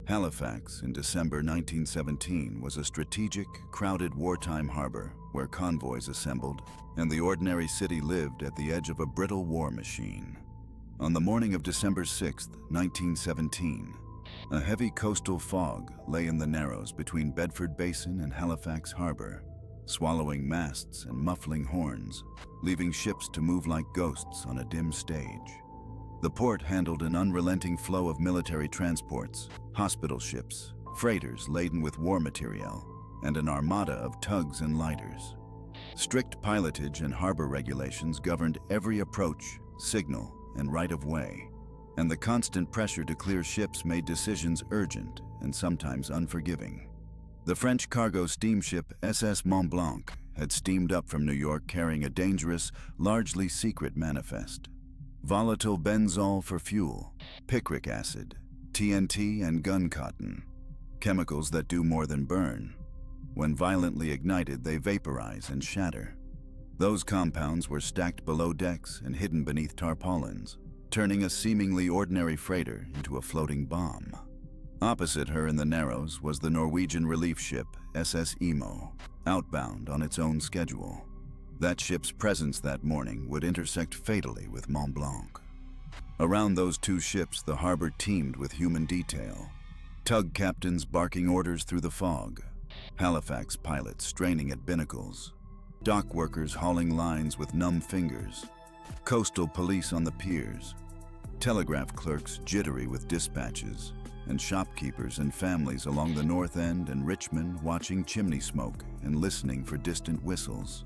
Halifax in December 1917 was a strategic, crowded wartime harbor where convoys assembled and the ordinary city lived at the edge of a brittle war machine. On the morning of December 6, 1917, a heavy coastal fog lay in the narrows between Bedford Basin and Halifax Harbor, swallowing masts and muffling horns, leaving ships to move like ghosts on a dim stage. The port handled an unrelenting flow of military transports, hospital ships, freighters laden with war materiel, and an armada of tugs and lighters. Strict pilotage and harbor regulations governed every approach, signal, and right-of-way, and the constant pressure to clear ships made decisions urgent and sometimes unforgiving. The French cargo steamship SS Mont Blanc had steamed up from New York carrying a dangerous, largely secret manifest. Volatile benzol for fuel, picric acid, TNT, and gun cotton, chemicals that do more than burn. When violently ignited, they vaporize and shatter. Those compounds were stacked below decks and hidden beneath tarpaulins, turning a seemingly ordinary freighter into a floating bomb. Opposite her in the Narrows was the Norwegian relief ship SS Imo, outbound on its own schedule. That ship's presence that morning would intersect fatally with Mont Blanc. Around those two ships, the harbor teemed with human detail. Tug captains barking orders through the fog, Halifax pilots straining at binnacles, dock workers hauling lines with numb fingers, coastal police on the piers, telegraph clerks jittery with dispatches, and shopkeepers and families along the North End and Richmond watching chimney smoke and listening for distant whistles.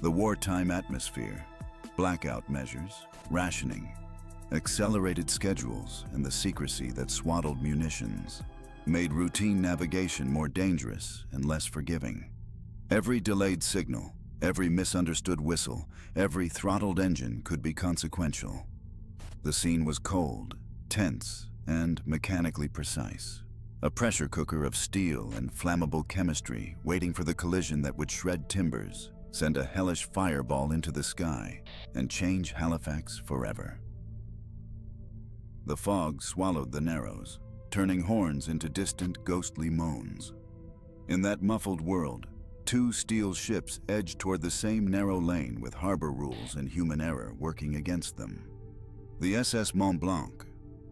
The wartime atmosphere, blackout measures, rationing, accelerated schedules, and the secrecy that swaddled munitions made routine navigation more dangerous and less forgiving. Every delayed signal, every misunderstood whistle, every throttled engine could be consequential. The scene was cold, tense, and mechanically precise. A pressure cooker of steel and flammable chemistry waiting for the collision that would shred timbers, send a hellish fireball into the sky, and change Halifax forever. The fog swallowed the Narrows, turning horns into distant, ghostly moans. In that muffled world, two steel ships edged toward the same narrow lane with harbor rules and human error working against them. The SS Mont Blanc,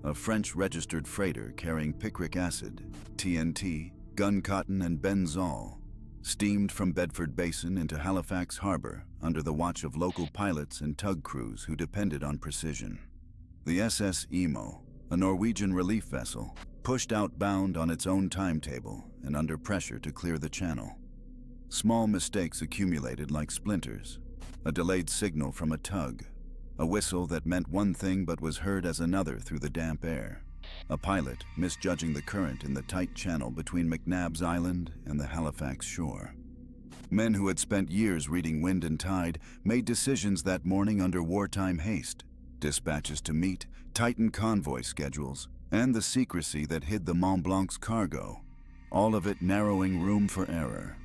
a French-registered freighter carrying picric acid, TNT, gun cotton, and benzol, steamed from Bedford Basin into Halifax Harbor under the watch of local pilots and tug crews who depended on precision. The SS Imo, a Norwegian relief vessel, pushed outbound on its own timetable and under pressure to clear the channel. Small mistakes accumulated like splinters, a delayed signal from a tug, a whistle that meant one thing but was heard as another through the damp air, a pilot misjudging the current in the tight channel between McNabb's Island and the Halifax shore. Men who had spent years reading wind and tide made decisions that morning under wartime haste, dispatches to meet, tightened convoy schedules, and the secrecy that hid the Mont Blanc's cargo, all of it narrowing room for error.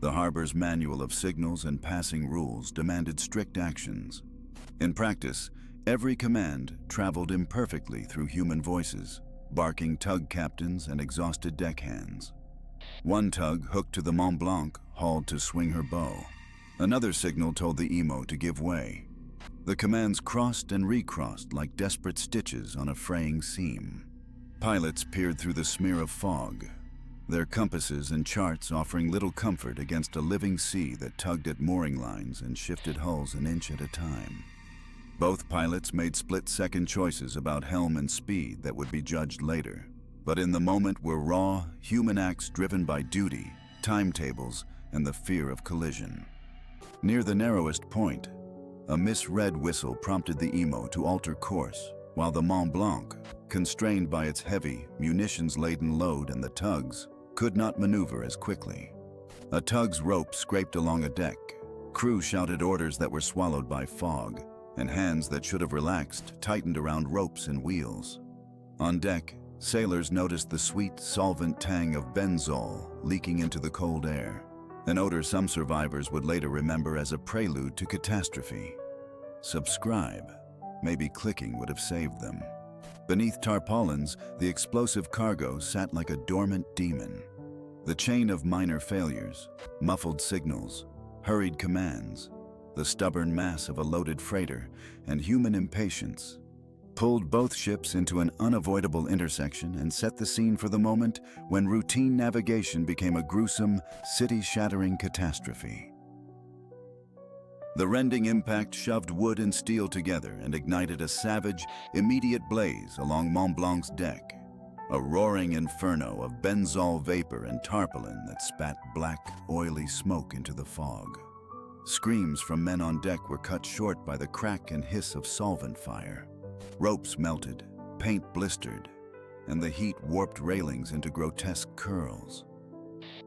The harbor's manual of signals and passing rules demanded strict actions. In practice, every command traveled imperfectly through human voices, barking tug captains and exhausted deckhands. One tug hooked to the Mont Blanc hauled to swing her bow. Another signal told the Imo to give way. The commands crossed and recrossed like desperate stitches on a fraying seam. Pilots peered through the smear of fog, their compasses and charts offering little comfort against a living sea that tugged at mooring lines and shifted hulls an inch at a time. Both pilots made split-second choices about helm and speed that would be judged later, but in the moment were raw, human acts driven by duty, timetables, and the fear of collision. Near the narrowest point, a misread whistle prompted the Imo to alter course, while the Mont Blanc, constrained by its heavy, munitions-laden load and the tugs, could not maneuver as quickly. A tug's rope scraped along a deck. Crew shouted orders that were swallowed by fog, and hands that should have relaxed tightened around ropes and wheels. On deck, sailors noticed the sweet, solvent tang of benzol leaking into the cold air, an odor some survivors would later remember as a prelude to catastrophe. Subscribe. Maybe clicking would have saved them. Beneath tarpaulins, the explosive cargo sat like a dormant demon. The chain of minor failures, muffled signals, hurried commands, the stubborn mass of a loaded freighter, and human impatience pulled both ships into an unavoidable intersection and set the scene for the moment when routine navigation became a gruesome, city-shattering catastrophe. The rending impact shoved wood and steel together and ignited a savage, immediate blaze along Mont Blanc's deck, a roaring inferno of benzol vapor and tarpaulin that spat black, oily smoke into the fog. Screams from men on deck were cut short by the crack and hiss of solvent fire. Ropes melted, paint blistered, and the heat warped railings into grotesque curls.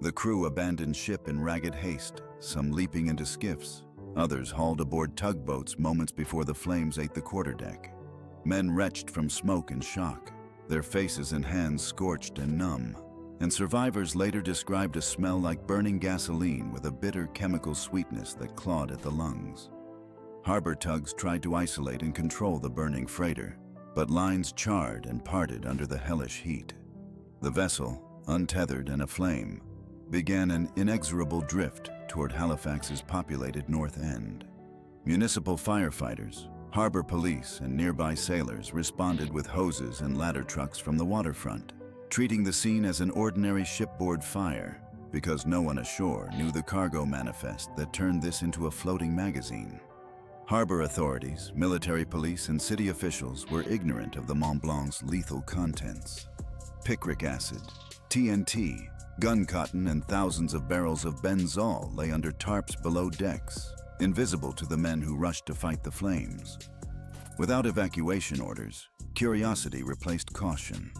The crew abandoned ship in ragged haste, some leaping into skiffs, others hauled aboard tugboats moments before the flames ate the quarterdeck. Men retched from smoke and shock, their faces and hands scorched and numb, and survivors later described a smell like burning gasoline with a bitter chemical sweetness that clawed at the lungs. Harbor tugs tried to isolate and control the burning freighter, but lines charred and parted under the hellish heat. The vessel, untethered and aflame, began an inexorable drift toward Halifax's populated north end. Municipal firefighters, harbor police, and nearby sailors responded with hoses and ladder trucks from the waterfront, treating the scene as an ordinary shipboard fire because no one ashore knew the cargo manifest that turned this into a floating magazine. Harbor authorities, military police, and city officials were ignorant of the Mont Blanc's lethal contents. Picric acid, TNT, gun cotton, and thousands of barrels of benzol lay under tarps below decks, invisible to the men who rushed to fight the flames. Without evacuation orders, curiosity replaced caution.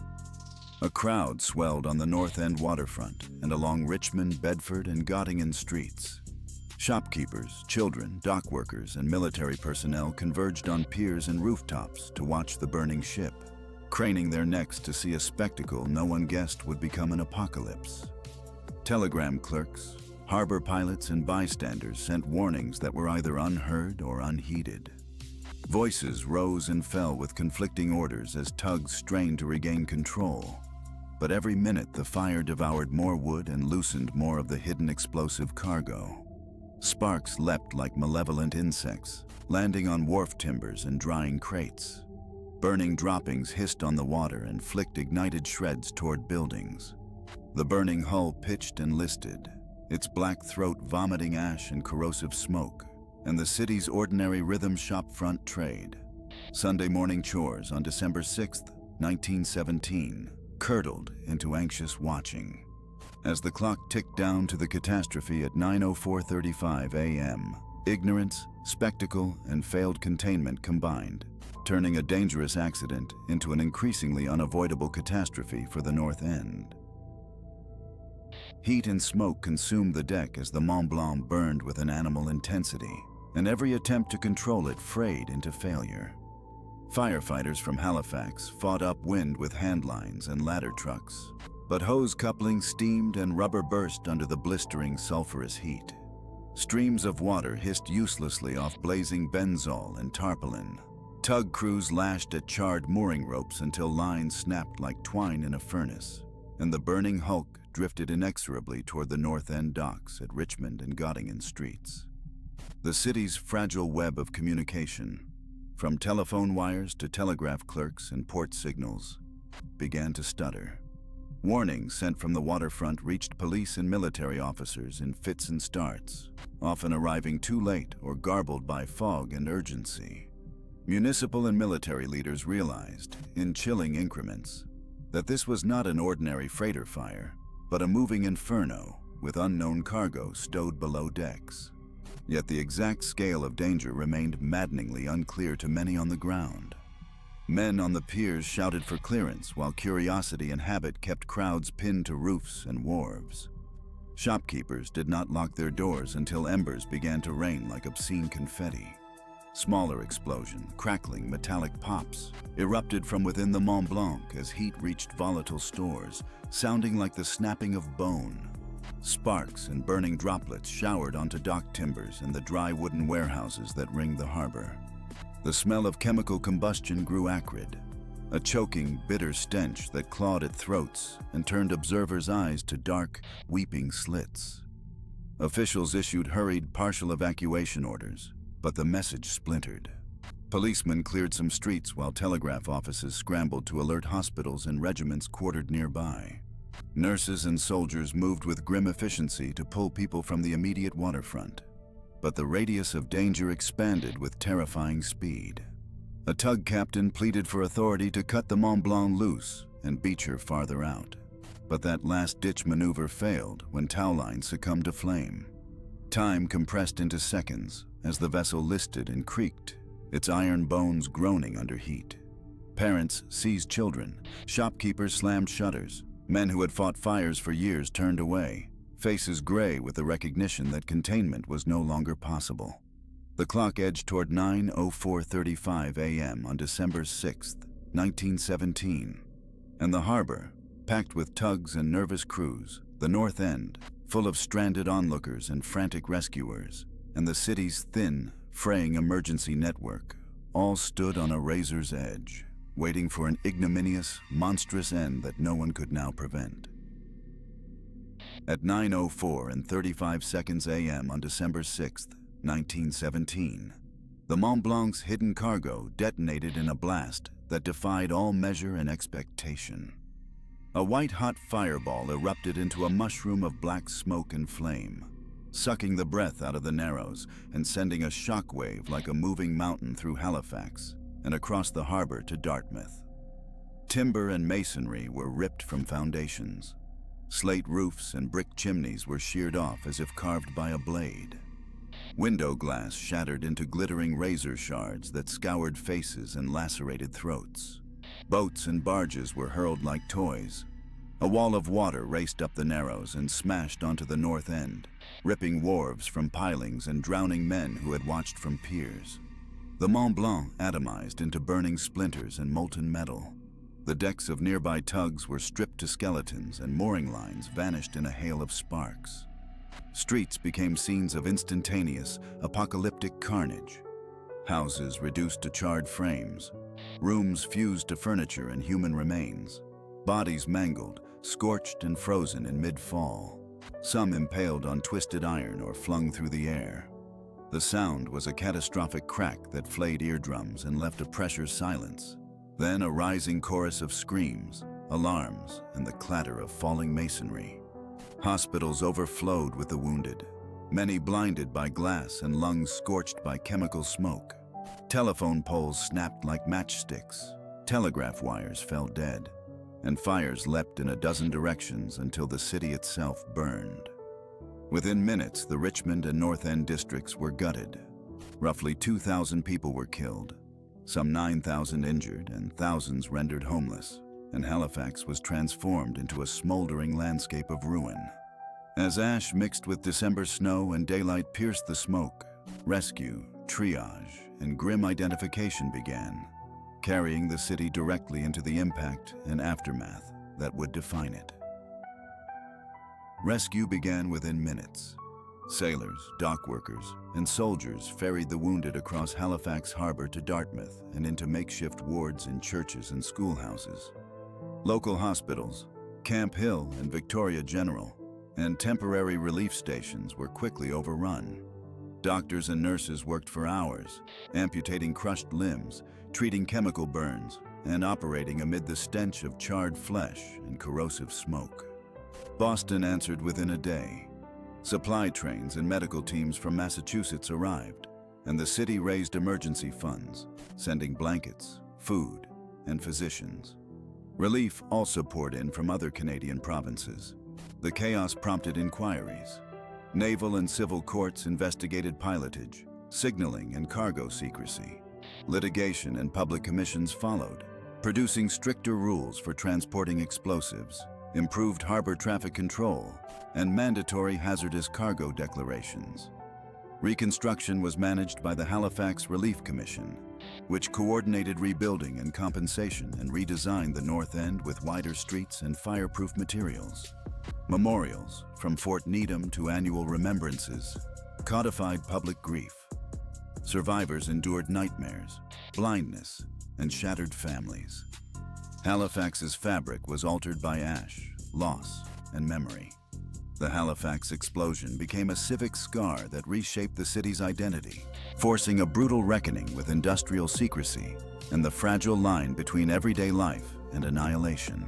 A crowd swelled on the North End waterfront and along Richmond, Bedford, and Gottingen streets. Shopkeepers, children, dock workers, and military personnel converged on piers and rooftops to watch the burning ship, craning their necks to see a spectacle no one guessed would become an apocalypse. Telegram clerks, harbor pilots, and bystanders sent warnings that were either unheard or unheeded. Voices rose and fell with conflicting orders as tugs strained to regain control. But every minute the fire devoured more wood and loosened more of the hidden explosive cargo. Sparks leapt like malevolent insects, landing on wharf timbers and drying crates. Burning droppings hissed on the water and flicked ignited shreds toward buildings. The burning hull pitched and listed, its black throat vomiting ash and corrosive smoke, and the city's ordinary rhythm shop front trade. Sunday morning chores on December 6, 1917, curdled into anxious watching. As the clock ticked down to the catastrophe at 9:04:35 a.m., ignorance, spectacle, and failed containment combined, turning a dangerous accident into an increasingly unavoidable catastrophe for the North End. Heat and smoke consumed the deck as the Mont Blanc burned with an animal intensity, and every attempt to control it frayed into failure. Firefighters from Halifax fought upwind with handlines and ladder trucks, but hose couplings steamed and rubber burst under the blistering sulfurous heat. Streams of water hissed uselessly off blazing benzol and tarpaulin. Tug crews lashed at charred mooring ropes until lines snapped like twine in a furnace, and the burning hulk drifted inexorably toward the North End docks at Richmond and Gottingen streets. The city's fragile web of communication, from telephone wires to telegraph clerks and port signals, began to stutter. Warnings sent from the waterfront reached police and military officers in fits and starts, often arriving too late or garbled by fog and urgency. Municipal and military leaders realized, in chilling increments, that this was not an ordinary freighter fire, but a moving inferno with unknown cargo stowed below decks. Yet the exact scale of danger remained maddeningly unclear to many on the ground. Men on the piers shouted for clearance, while curiosity and habit kept crowds pinned to roofs and wharves. Shopkeepers did not lock their doors until embers began to rain like obscene confetti. Smaller explosion, crackling metallic pops, erupted from within the Mont Blanc as heat reached volatile stores, sounding like the snapping of bone. Sparks and burning droplets showered onto dock timbers and the dry wooden warehouses that ringed the harbor. The smell of chemical combustion grew acrid, a choking, bitter stench that clawed at throats and turned observers' eyes to dark, weeping slits. Officials issued hurried, partial evacuation orders, but the message splintered. Policemen cleared some streets while telegraph offices scrambled to alert hospitals and regiments quartered nearby. Nurses and soldiers moved with grim efficiency to pull people from the immediate waterfront. But the radius of danger expanded with terrifying speed. A tug captain pleaded for authority to cut the Mont Blanc loose and beach her farther out. But that last-ditch maneuver failed when tow lines succumbed to flame. Time compressed into seconds as the vessel listed and creaked, its iron bones groaning under heat. Parents seized children, shopkeepers slammed shutters, men who had fought fires for years turned away, faces gray with the recognition that containment was no longer possible. The clock edged toward 9:04:35 a.m. on December 6, 1917, and the harbor, packed with tugs and nervous crews, the North End, full of stranded onlookers and frantic rescuers, and the city's thin, fraying emergency network, all stood on a razor's edge, waiting for an ignominious, monstrous end that no one could now prevent. At 9:04:35 a.m. on December 6, 1917, the Mont Blanc's hidden cargo detonated in a blast that defied all measure and expectation. A white-hot fireball erupted into a mushroom of black smoke and flame, sucking the breath out of the Narrows and sending a shockwave like a moving mountain through Halifax and across the harbor to Dartmouth. Timber and masonry were ripped from foundations. Slate roofs and brick chimneys were sheared off as if carved by a blade. Window glass shattered into glittering razor shards that scoured faces and lacerated throats. Boats and barges were hurled like toys. A wall of water raced up the Narrows and smashed onto the North End, ripping wharves from pilings and drowning men who had watched from piers. The Mont Blanc atomized into burning splinters and molten metal. The decks of nearby tugs were stripped to skeletons and mooring lines vanished in a hail of sparks. Streets became scenes of instantaneous, apocalyptic carnage. Houses reduced to charred frames. Rooms fused to furniture and human remains. Bodies mangled, scorched and frozen in mid-fall. Some impaled on twisted iron or flung through the air. The sound was a catastrophic crack that flayed eardrums and left a pressure silence. Then a rising chorus of screams, alarms, and the clatter of falling masonry. Hospitals overflowed with the wounded, many blinded by glass and lungs scorched by chemical smoke. Telephone poles snapped like matchsticks, telegraph wires fell dead, and fires leapt in a dozen directions until the city itself burned. Within minutes, the Richmond and North End districts were gutted. Roughly 2,000 people were killed, some 9,000 injured, and thousands rendered homeless, and Halifax was transformed into a smoldering landscape of ruin. As ash mixed with December snow and daylight pierced the smoke, rescue, triage, and grim identification began, carrying the city directly into the impact and aftermath that would define it. Rescue began within minutes. Sailors, dock workers, and soldiers ferried the wounded across Halifax Harbor to Dartmouth and into makeshift wards in churches and schoolhouses. Local hospitals, Camp Hill and Victoria General, and temporary relief stations were quickly overrun. Doctors and nurses worked for hours, amputating crushed limbs, treating chemical burns, and operating amid the stench of charred flesh and corrosive smoke. Boston answered within a day. Supply trains and medical teams from Massachusetts arrived, and the city raised emergency funds, sending blankets, food, and physicians. Relief also poured in from other Canadian provinces. The chaos prompted inquiries. Naval and civil courts investigated pilotage, signaling, and cargo secrecy. Litigation and public commissions followed, producing stricter rules for transporting explosives, improved harbor traffic control, and mandatory hazardous cargo declarations. Reconstruction was managed by the Halifax Relief Commission, which coordinated rebuilding and compensation and redesigned the North End with wider streets and fireproof materials. Memorials, from Fort Needham to annual remembrances, codified public grief. Survivors endured nightmares, blindness, and shattered families. Halifax's fabric was altered by ash, loss, and memory. The Halifax explosion became a civic scar that reshaped the city's identity, forcing a brutal reckoning with industrial secrecy and the fragile line between everyday life and annihilation.